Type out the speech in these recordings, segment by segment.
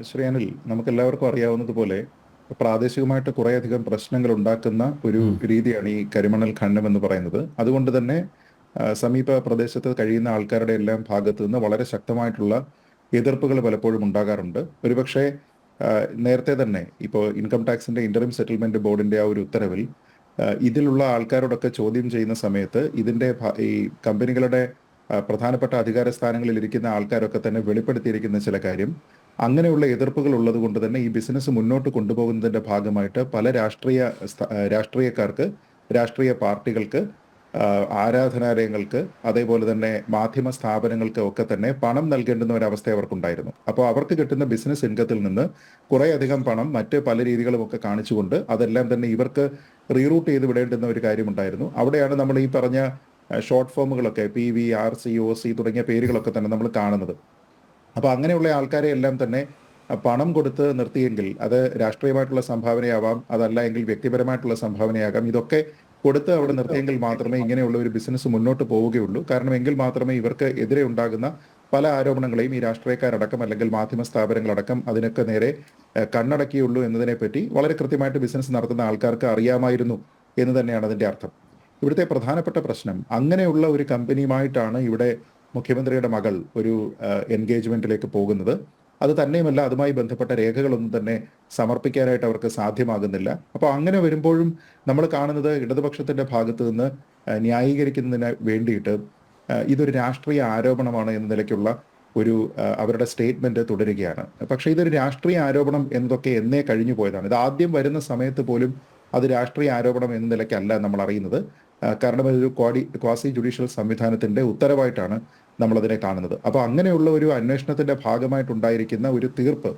ശ്രീ അനിൽ, നമുക്കെല്ലാവർക്കും അറിയാവുന്നതുപോലെ പ്രാദേശികമായിട്ട് കുറേയധികം പ്രശ്നങ്ങൾ ഉണ്ടാക്കുന്ന ഒരു ഉം. രീതിയാണ് ഈ കരിമണൽ ഖനനം എന്ന് പറയുന്നത്. അതുകൊണ്ട് തന്നെ സമീപ പ്രദേശത്ത് കഴിയുന്ന ആൾക്കാരുടെ എല്ലാം ഭാഗത്ത് നിന്ന് വളരെ ശക്തമായിട്ടുള്ള എതിർപ്പുകൾ പലപ്പോഴും ഉണ്ടാകാറുണ്ട്. ഒരുപക്ഷെ നേരത്തെ തന്നെ ഇപ്പോൾ ഇൻകം ടാക്സിന്റെ ഇന്ററിം സെറ്റിൽമെന്റ് ബോർഡിന്റെ ആ ഒരു ഉത്തരവിൽ ഇതിലുള്ള ആൾക്കാരോടൊക്കെ ചോദ്യം ചെയ്യുന്ന സമയത്ത് ഈ കമ്പനികളുടെ പ്രധാനപ്പെട്ട അധികാര സ്ഥാനങ്ങളിൽ ഇരിക്കുന്ന ആൾക്കാരൊക്കെ തന്നെ വെളിപ്പെടുത്തിയിരിക്കുന്ന ചില കാര്യം, അങ്ങനെയുള്ള എതിർപ്പുകൾ ഉള്ളത് കൊണ്ട് തന്നെ ഈ ബിസിനസ് മുന്നോട്ട് കൊണ്ടുപോകുന്നതിന്റെ ഭാഗമായിട്ട് പല രാഷ്ട്രീയക്കാർക്ക്, രാഷ്ട്രീയ പാർട്ടികൾക്ക്, ആരാധനാലയങ്ങൾക്ക്, അതേപോലെ തന്നെ മാധ്യമ സ്ഥാപനങ്ങൾക്ക് ഒക്കെ തന്നെ പണം നൽകേണ്ടുന്ന ഒരവസ്ഥ അവർക്കുണ്ടായിരുന്നു. അപ്പോൾ അവർക്ക് കിട്ടുന്ന ബിസിനസ് ഇൻകത്തിൽ നിന്ന് കുറേയധികം പണം മറ്റ് പല രീതികളുമൊക്കെ കാണിച്ചുകൊണ്ട് അതെല്ലാം തന്നെ ഇവർക്ക് റീറൂട്ട് ചെയ്ത് വിടേണ്ടുന്ന ഒരു കാര്യമുണ്ടായിരുന്നു. അവിടെയാണ് നമ്മൾ ഈ പറഞ്ഞ ഷോർട്ട് ഫോമുകളൊക്കെ PV, RC, OC തുടങ്ങിയ പേരുകളൊക്കെ തന്നെ നമ്മൾ കാണുന്നത്. അപ്പോൾ അങ്ങനെയുള്ള ആൾക്കാരെ എല്ലാം തന്നെ പണം കൊടുത്ത് നിർത്തിയെങ്കിൽ അത് രാഷ്ട്രീയമായിട്ടുള്ള സംഭാവനയാവാം, അതല്ല എങ്കിൽ വ്യക്തിപരമായിട്ടുള്ള സംഭാവനയാകാം. ഇതൊക്കെ കൊടുത്ത് അവിടെ നിർത്തിയെങ്കിൽ മാത്രമേ ഇങ്ങനെയുള്ള ഒരു ബിസിനസ് മുന്നോട്ട് പോവുകയുള്ളൂ. കാരണം എങ്കിൽ മാത്രമേ ഇവർക്ക് എതിരെ ഉണ്ടാകുന്ന പല ആരോപണങ്ങളെയും ഈ രാഷ്ട്രീയക്കാരടക്കം അല്ലെങ്കിൽ മാധ്യമ സ്ഥാപനങ്ങളടക്കം അതിനൊക്കെ നേരെ കണ്ണടക്കിയുള്ളൂ എന്നതിനെപ്പറ്റി വളരെ കൃത്യമായിട്ട് ബിസിനസ് നടത്തുന്ന ആൾക്കാർക്ക് അറിയാമായിരുന്നു എന്ന് തന്നെയാണ് അതിൻ്റെ അർത്ഥം. ഇവിടുത്തെ പ്രധാനപ്പെട്ട പ്രശ്നം, അങ്ങനെയുള്ള ഒരു കമ്പനിയുമായിട്ടാണ് ഇവിടെ മുഖ്യമന്ത്രിയുടെ മകൾ ഒരു എൻഗേജ്മെന്റിലേക്ക് പോകുന്നത്. അത് തന്നെയുമല്ല, അതുമായി ബന്ധപ്പെട്ട രേഖകളൊന്നും തന്നെ സമർപ്പിക്കാനായിട്ട് അവർക്ക് സാധ്യമാകുന്നില്ല. അപ്പോൾ അങ്ങനെ വരുമ്പോഴും നമ്മൾ കാണുന്നത് ഇടതുപക്ഷത്തിന്റെ ഭാഗത്ത് നിന്ന് ന്യായീകരിക്കുന്നതിന് വേണ്ടിയിട്ട് ഇതൊരു രാഷ്ട്രീയ ആരോപണമാണ് എന്ന നിലയ്ക്കുള്ള ഒരു അവരുടെ സ്റ്റേറ്റ്മെന്റ് തുടരുകയാണ്. പക്ഷേ ഇതൊരു രാഷ്ട്രീയ ആരോപണം എന്നതൊക്കെ എന്നേ കഴിഞ്ഞു പോയതാണ്. ഇത് ആദ്യം വരുന്ന സമയത്ത് പോലും അത് രാഷ്ട്രീയ ആരോപണം എന്ന നിലയ്ക്കല്ല നമ്മൾ അറിയുന്നത്. കാരണം അതൊരു ക്വാസി ജുഡീഷ്യൽ സംവിധാനത്തിന്റെ ഉത്തരവായിട്ടാണ് നമ്മളതിനെ കാണുന്നത്. അപ്പോൾ അങ്ങനെയുള്ള ഒരു അന്വേഷണത്തിന്റെ ഭാഗമായിട്ടുണ്ടായിരിക്കുന്ന ഒരു തീർപ്പ്,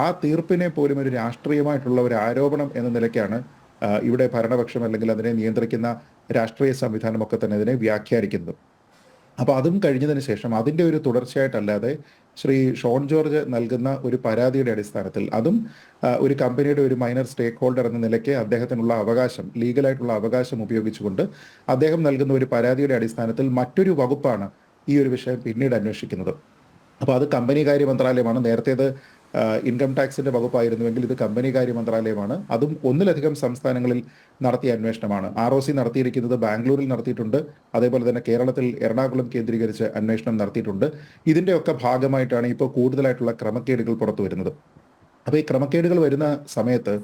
ആ തീർപ്പിനെ പോലും ഒരു രാഷ്ട്രീയമായിട്ടുള്ള ഒരു ആരോപണം എന്ന നിലയ്ക്കാണ് ഇവിടെ ഭരണപക്ഷം അല്ലെങ്കിൽ അതിനെ നിയന്ത്രിക്കുന്ന രാഷ്ട്രീയ സംവിധാനമൊക്കെ തന്നെ ഇതിനെ വ്യാഖ്യാനിക്കുന്നത്. അപ്പോൾ അതും കഴിഞ്ഞതിന് ശേഷം അതിൻ്റെ ഒരു തുടർച്ചയായിട്ടല്ലാതെ ശ്രീ ഷോൺ ജോർജ് നൽകുന്ന ഒരു പരാതിയുടെ അടിസ്ഥാനത്തിൽ, അതും ഒരു കമ്പനിയുടെ ഒരു മൈനർ സ്റ്റേക്ക് ഹോൾഡർ എന്ന നിലയ്ക്ക് അദ്ദേഹത്തിനുള്ള അവകാശം, ലീഗലായിട്ടുള്ള അവകാശം ഉപയോഗിച്ചുകൊണ്ട് അദ്ദേഹം നൽകുന്ന ഒരു പരാതിയുടെ അടിസ്ഥാനത്തിൽ മറ്റൊരു വകുപ്പാണ് ഈ ഒരു വിഷയം പിന്നീട് അന്വേഷിക്കുന്നത്. അപ്പോൾ അത് കമ്പനികാര്യ മന്ത്രാലയമാണ്. നേരത്തേത് ഇൻകം ടാക്സിന്റെ വകുപ്പായിരുന്നുവെങ്കിൽ ഇത് കമ്പനികാര്യ മന്ത്രാലയമാണ്. അതും ഒന്നിലധികം സംസ്ഥാനങ്ങളിൽ നടത്തിയ അന്വേഷണമാണ്. ROC നടത്തിയിരിക്കുന്നത് ബാംഗ്ലൂരിൽ നടത്തിയിട്ടുണ്ട്, അതേപോലെ തന്നെ കേരളത്തിൽ എറണാകുളം കേന്ദ്രീകരിച്ച് അന്വേഷണം നടത്തിയിട്ടുണ്ട്. ഇതിൻ്റെയൊക്കെ ഭാഗമായിട്ടാണ് ഇപ്പോൾ കൂടുതലായിട്ടുള്ള ക്രമക്കേടുകൾ പുറത്തു വരുന്നത്. അപ്പോൾ ഈ ക്രമക്കേടുകൾ വരുന്ന സമയത്ത്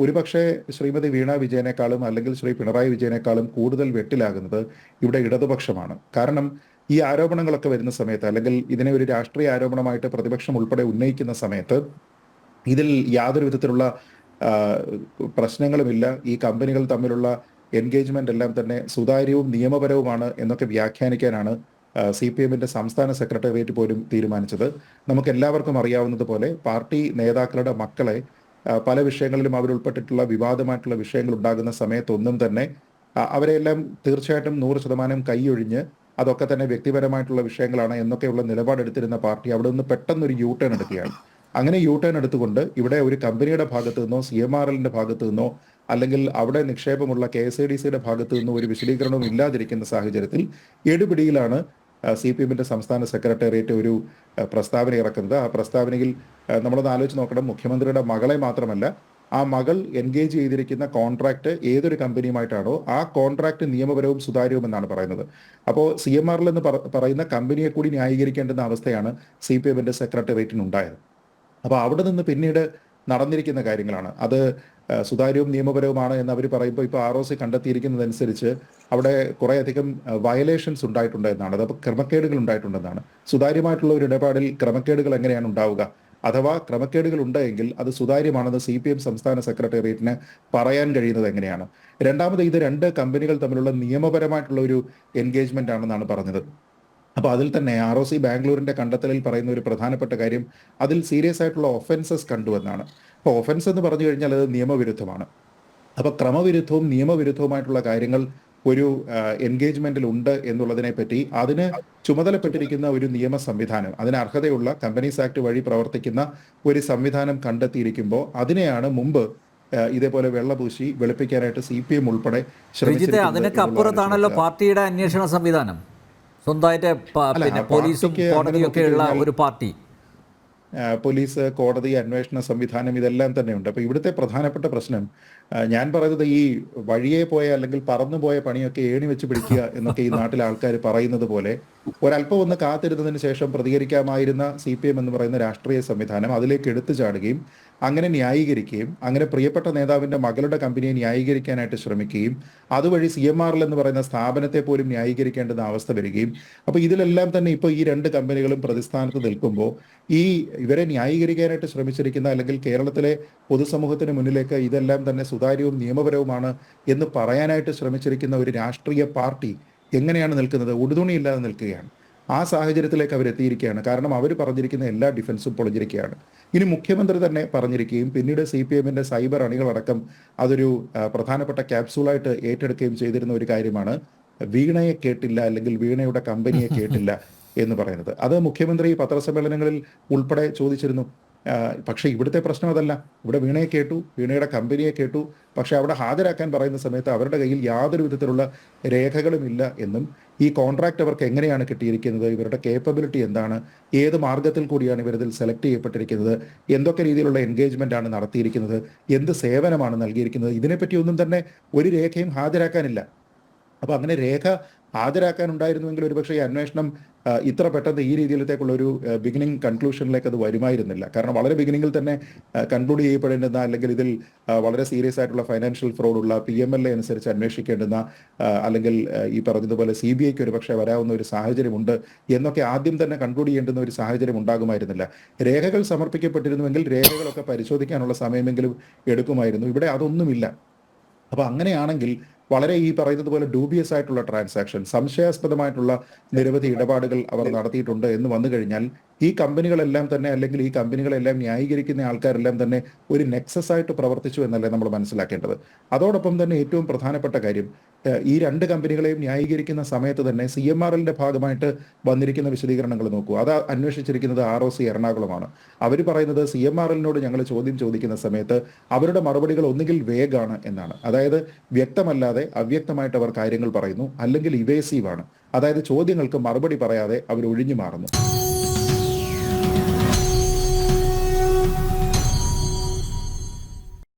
ഒരുപക്ഷെ ശ്രീമതി വീണ വിജയനേക്കാളും അല്ലെങ്കിൽ ശ്രീ പിണറായി വിജയനേക്കാളും കൂടുതൽ വെട്ടിലാകുന്നത് ഇവിടെ ഇടതുപക്ഷമാണ്. കാരണം ഈ ആരോപണങ്ങളൊക്കെ വരുന്ന സമയത്ത്, അല്ലെങ്കിൽ ഇതിനെ ഒരു രാഷ്ട്രീയ ആരോപണമായിട്ട് പ്രതിപക്ഷം ഉൾപ്പെടെ ഉന്നയിക്കുന്ന സമയത്ത് ഇതിൽ യാതൊരു വിധത്തിലുള്ള പ്രശ്നങ്ങളുമില്ല, ഈ കമ്പനികൾ തമ്മിലുള്ള എൻഗേജ്മെന്റ് എല്ലാം തന്നെ സുതാര്യവും നിയമപരവുമാണ് എന്നൊക്കെ വ്യാഖ്യാനിക്കാനാണ് CPMന്റെ സംസ്ഥാന സെക്രട്ടേറിയറ്റ് പോലും തീരുമാനിച്ചത്. നമുക്ക് എല്ലാവർക്കും അറിയാവുന്നതുപോലെ പാർട്ടി നേതാക്കളുടെ മക്കളെ പല വിഷയങ്ങളിലും അവരുൾപ്പെട്ടിട്ടുള്ള വിവാദമായിട്ടുള്ള വിഷയങ്ങൾ ഉണ്ടാകുന്ന സമയത്തൊന്നും തന്നെ അവരെല്ലാം തീർച്ചയായിട്ടും 100% കൈയൊഴിഞ്ഞ് അതൊക്കെ തന്നെ വ്യക്തിപരമായിട്ടുള്ള വിഷയങ്ങളാണ് എന്നൊക്കെയുള്ള നിലപാടെടുത്തിരുന്ന പാർട്ടി അവിടെ നിന്ന് പെട്ടെന്നൊരു U-ടേൺ എടുക്കുകയാണ്. അങ്ങനെ U-ടേൺ എടുത്തുകൊണ്ട് ഇവിടെ ഒരു കമ്പനിയുടെ ഭാഗത്തു നിന്നോ CMRLന്റെ ഭാഗത്തു നിന്നോ അല്ലെങ്കിൽ അവിടെ നിക്ഷേപമുള്ള KSADCയുടെ ഭാഗത്തു നിന്നോ ഒരു വിശദീകരണവും ഇല്ലാതിരിക്കുന്ന സാഹചര്യത്തിൽ എടുപിടിയിലാണ് CPMന്റെ സംസ്ഥാന സെക്രട്ടേറിയറ്റ് ഒരു പ്രസ്താവന ഇറക്കുന്നത്. ആ പ്രസ്താവനയിൽ നമ്മളൊന്ന് ആലോചിച്ച് നോക്കണം, മുഖ്യമന്ത്രിയുടെ മകളെ മാത്രമല്ല, ആ മകൾ എൻഗേജ് ചെയ്തിരിക്കുന്ന കോൺട്രാക്ട് ഏതൊരു കമ്പനിയുമായിട്ടാണോ ആ കോൺട്രാക്ട് നിയമപരവും സുതാര്യവും എന്നാണ് പറയുന്നത്. അപ്പോൾ CMRL എന്ന് പറയുന്ന കമ്പനിയെ കൂടി ന്യായീകരിക്കേണ്ടുന്ന അവസ്ഥയാണ് CPMന്റെ സെക്രട്ടേറിയറ്റിനുണ്ടായത്. അപ്പോൾ അവിടെ നിന്ന് പിന്നീട് നടന്നിരിക്കുന്ന കാര്യങ്ങളാണ് അത് സുതാര്യവും നിയമപരവുമാണ് എന്ന് അവർ പറയുമ്പോൾ ഇപ്പോൾ ROC കണ്ടെത്തിയിരിക്കുന്നതനുസരിച്ച് അവിടെ കുറേയധികം വയലേഷൻസ് ഉണ്ടായിട്ടുണ്ട് എന്നാണ്. അതപ്പോൾ ക്രമക്കേടുകൾ ഉണ്ടായിട്ടുണ്ടെന്നാണ്. സുതാര്യമായിട്ടുള്ള ഒരു ഇടപാടിൽ ക്രമക്കേടുകൾ എങ്ങനെയാണ് ഉണ്ടാവുക? അഥവാ ക്രമക്കേടുകൾ ഉണ്ടെങ്കിൽ അത് സുതാര്യമാണെന്ന് CPM സംസ്ഥാന സെക്രട്ടേറിയറ്റിന് പറയാൻ കഴിയുന്നത് എങ്ങനെയാണ്? രണ്ടാമത്, ഇത് രണ്ട് കമ്പനികൾ തമ്മിലുള്ള നിയമപരമായിട്ടുള്ള ഒരു എൻഗേജ്മെന്റ് ആണെന്നാണ് പറഞ്ഞത്. അപ്പോൾ അതിൽ തന്നെ ROC ബാംഗ്ലൂരിന്റെ കണ്ടെത്തലിൽ പറയുന്ന ഒരു പ്രധാനപ്പെട്ട കാര്യം, അതിൽ സീരിയസ് ആയിട്ടുള്ള ഒഫൻസസ് കണ്ടുവെന്നാണ്. അപ്പോൾ ഒഫൻസ് എന്ന് പറഞ്ഞു കഴിഞ്ഞാൽ അത് നിയമവിരുദ്ധമാണ്. അപ്പോൾ ക്രമവിരുദ്ധവും നിയമവിരുദ്ധവുമായിട്ടുള്ള കാര്യങ്ങൾ ഒരു എൻഗേജ്മെന്റിൽ ഉണ്ട് എന്നുള്ളതിനെ പറ്റി അതിന് ചുമതലപ്പെട്ടിരിക്കുന്ന ഒരു നിയമ സംവിധാനം, അതിന് അർഹതയുള്ള കമ്പനീസ് ആക്ട് വഴി പ്രവർത്തിക്കുന്ന ഒരു സംവിധാനം കണ്ടെത്തിയിരിക്കുമ്പോൾ അതിനെയാണ് മുമ്പ് ഇതേപോലെ വെള്ളപൂശി വെളുപ്പിക്കാനായിട്ട് CPM ഉൾപ്പെടെ ശ്രമിച്ചത്. അതിനൊക്കെ അപ്പുറത്താണല്ലോ പാർട്ടിയുടെ അന്വേഷണ സംവിധാനം, സ്വന്തമായിട്ട് പിന്നെ പോലീസും കോടതിയൊക്കെയുള്ള ഒരു പാർട്ടി. പോലീസ്, കോടതി, അന്വേഷണ സംവിധാനം ഇതെല്ലാം തന്നെയുണ്ട്. അപ്പോൾ ഇവിടുത്തെ പ്രധാനപ്പെട്ട പ്രശ്നം ഞാൻ പറയുന്നത് ഈ വഴിയെ പോയ അല്ലെങ്കിൽ പറന്നുപോയ പണിയൊക്കെ ഏണി വെച്ച് പിടിക്കുക എന്നൊക്കെ ഈ നാട്ടിലെ ആൾക്കാർ പറയുന്നത് പോലെ ഒരല്പം ഒന്ന് കാത്തിരുന്നതിന് ശേഷം പ്രതികരിക്കാമായിരുന്ന CPM എന്ന് പറയുന്ന രാഷ്ട്രീയ സംവിധാനം അതിലേക്ക് എടുത്തു ചാടുകയും അങ്ങനെ ന്യായീകരിക്കുകയും അങ്ങനെ പ്രിയപ്പെട്ട നേതാവിൻ്റെ മകളുടെ കമ്പനിയെ ന്യായീകരിക്കാനായിട്ട് ശ്രമിക്കുകയും അതുവഴി CMRL എന്ന് പറയുന്ന സ്ഥാപനത്തെ പോലും ന്യായീകരിക്കേണ്ടുന്ന അവസ്ഥ വരികയും അപ്പോൾ ഇതിലെല്ലാം തന്നെ ഇപ്പോൾ ഈ രണ്ട് കമ്പനികളും പ്രതിസ്ഥാനത്ത് നിൽക്കുമ്പോൾ ഈ ഇവരെ ന്യായീകരിക്കാനായിട്ട് ശ്രമിച്ചിരിക്കുന്ന അല്ലെങ്കിൽ കേരളത്തിലെ പൊതുസമൂഹത്തിന് മുന്നിലേക്ക് ഇതെല്ലാം തന്നെ സുതാര്യവും നിയമപരവുമാണ് എന്ന് പറയാനായിട്ട് ശ്രമിച്ചിരിക്കുന്ന ഒരു രാഷ്ട്രീയ പാർട്ടി എങ്ങനെയാണ് നിൽക്കുന്നത്? ഉടുതുണിയില്ലാതെ നിൽക്കുകയാണ്. ആ സാഹചര്യത്തിലേക്ക് അവരെത്തിയിരിക്കുകയാണ്. കാരണം അവർ പറഞ്ഞിരിക്കുന്ന എല്ലാ ഡിഫൻസും പൊളിഞ്ഞിരിക്കുകയാണ്. ഇനി മുഖ്യമന്ത്രി തന്നെ പറഞ്ഞിരിക്കുകയും പിന്നീട് CPMന്റെ സൈബർ അണികളടക്കം അതൊരു പ്രധാനപ്പെട്ട ക്യാപ്സൂളായിട്ട് ഏറ്റെടുക്കുകയും ചെയ്തിരുന്ന ഒരു കാര്യമാണ് വീണയെ കേട്ടില്ല അല്ലെങ്കിൽ വീണയുടെ കമ്പനിയെ കേട്ടില്ല എന്ന് പറയുന്നത്. അത് മുഖ്യമന്ത്രി പത്രസമ്മേളനങ്ങളിൽ ഉൾപ്പെടെ ചോദിച്ചിരുന്നു. പക്ഷേ ഇവിടുത്തെ പ്രശ്നം അതല്ല. ഇവിടെ വീണയെ കേട്ടു, വീണയുടെ കമ്പനിയെ കേട്ടു. പക്ഷേ അവിടെ ഹാജരാക്കാൻ പറയുന്ന സമയത്ത് അവരുടെ കയ്യിൽ യാതൊരു വിധത്തിലുള്ള രേഖകളും ഇല്ല എന്നും ഈ കോൺട്രാക്റ്റ് അവർക്ക് എങ്ങനെയാണ് കിട്ടിയിരിക്കുന്നത്, ഇവരുടെ കേപ്പബിലിറ്റി എന്താണ്, ഏത് മാർഗത്തിൽ കൂടിയാണ് ഇവരിതിൽ സെലക്ട് ചെയ്യപ്പെട്ടിരിക്കുന്നത്, എന്തൊക്കെ രീതിയിലുള്ള എൻഗേജ്മെൻ്റ് ആണ് നടത്തിയിരിക്കുന്നത്, എന്ത് സേവനമാണ് നൽകിയിരിക്കുന്നത്, ഇതിനെപ്പറ്റിയൊന്നും തന്നെ ഒരു രേഖയും ഹാജരാക്കാനില്ല. അപ്പോൾ അങ്ങനെ രേഖ ഹാജരാക്കാനുണ്ടായിരുന്നുവെങ്കിൽ ഒരുപക്ഷെ ഈ അന്വേഷണം ഇത്ര പെട്ടെന്ന് ഈ രീതിയിലത്തേക്കുള്ള ഒരു ബിഗിനിങ് കൺക്ലൂഷനിലേക്ക് അത് വരുമായിരുന്നില്ല. കാരണം വളരെ ബിഗിനിങ്ങിൽ തന്നെ കൺക്ലൂഡ് ചെയ്യപ്പെടേണ്ടുന്ന അല്ലെങ്കിൽ ഇതിൽ വളരെ സീരിയസ് ആയിട്ടുള്ള ഫൈനാൻഷ്യൽ ഫ്രോഡുള്ള PMLA അനുസരിച്ച് അന്വേഷിക്കേണ്ടുന്ന അല്ലെങ്കിൽ ഈ പറഞ്ഞതുപോലെ CBIക്ക് ഒരു പക്ഷേ വരാവുന്ന ഒരു സാഹചര്യമുണ്ട് എന്നൊക്കെ ആദ്യം തന്നെ കൺക്ലൂഡ് ചെയ്യേണ്ടുന്ന ഒരു സാഹചര്യം ഉണ്ടാകുമായിരുന്നില്ല. രേഖകൾ സമർപ്പിക്കപ്പെട്ടിരുന്നുവെങ്കിൽ രേഖകളൊക്കെ പരിശോധിക്കാനുള്ള സമയമെങ്കിലും എടുക്കുമായിരുന്നു. ഇവിടെ അതൊന്നുമില്ല. അപ്പോൾ അങ്ങനെയാണെങ്കിൽ വളരെ ഈ പറയുന്നത് പോലെ ഡൂബിയസ് ആയിട്ടുള്ള ട്രാൻസാക്ഷൻ, സംശയാസ്പദമായിട്ടുള്ള നിരവധി ഇടപാടുകൾ അവർ നടത്തിയിട്ടുണ്ട് എന്ന് വന്നു കഴിഞ്ഞാൽ ഈ കമ്പനികളെല്ലാം തന്നെ അല്ലെങ്കിൽ ഈ കമ്പനികളെല്ലാം ന്യായീകരിക്കുന്ന ആൾക്കാരെല്ലാം തന്നെ ഒരു നെക്സസ് ആയിട്ട് പ്രവർത്തിച്ചു എന്നല്ലേ നമ്മൾ മനസ്സിലാക്കേണ്ടത്. അതോടൊപ്പം തന്നെ ഏറ്റവും പ്രധാനപ്പെട്ട കാര്യം, ഈ രണ്ട് കമ്പനികളെയും ന്യായീകരിക്കുന്ന സമയത്ത് തന്നെ CMRLന്റെ ഭാഗമായിട്ട് വന്നിരിക്കുന്ന വിശദീകരണങ്ങൾ നോക്കൂ. അത് അന്വേഷിച്ചിരിക്കുന്നത് ROC എറണാകുളമാണ്. അവർ പറയുന്നത് CMRLനോട് ഞങ്ങൾ ചോദ്യം ചോദിക്കുന്ന സമയത്ത് അവരുടെ മറുപടികൾ ഒന്നുകിൽ വേഗാണ് എന്നാണ്. അതായത് വ്യക്തമല്ലാതെ അവ്യക്തമായിട്ട് അവർ കാര്യങ്ങൾ പറയുന്നു, അല്ലെങ്കിൽ ഇവേസീവാണ്. അതായത് ചോദ്യങ്ങൾക്ക് മറുപടി പറയാതെ അവർ ഒഴിഞ്ഞു മാറുന്നു.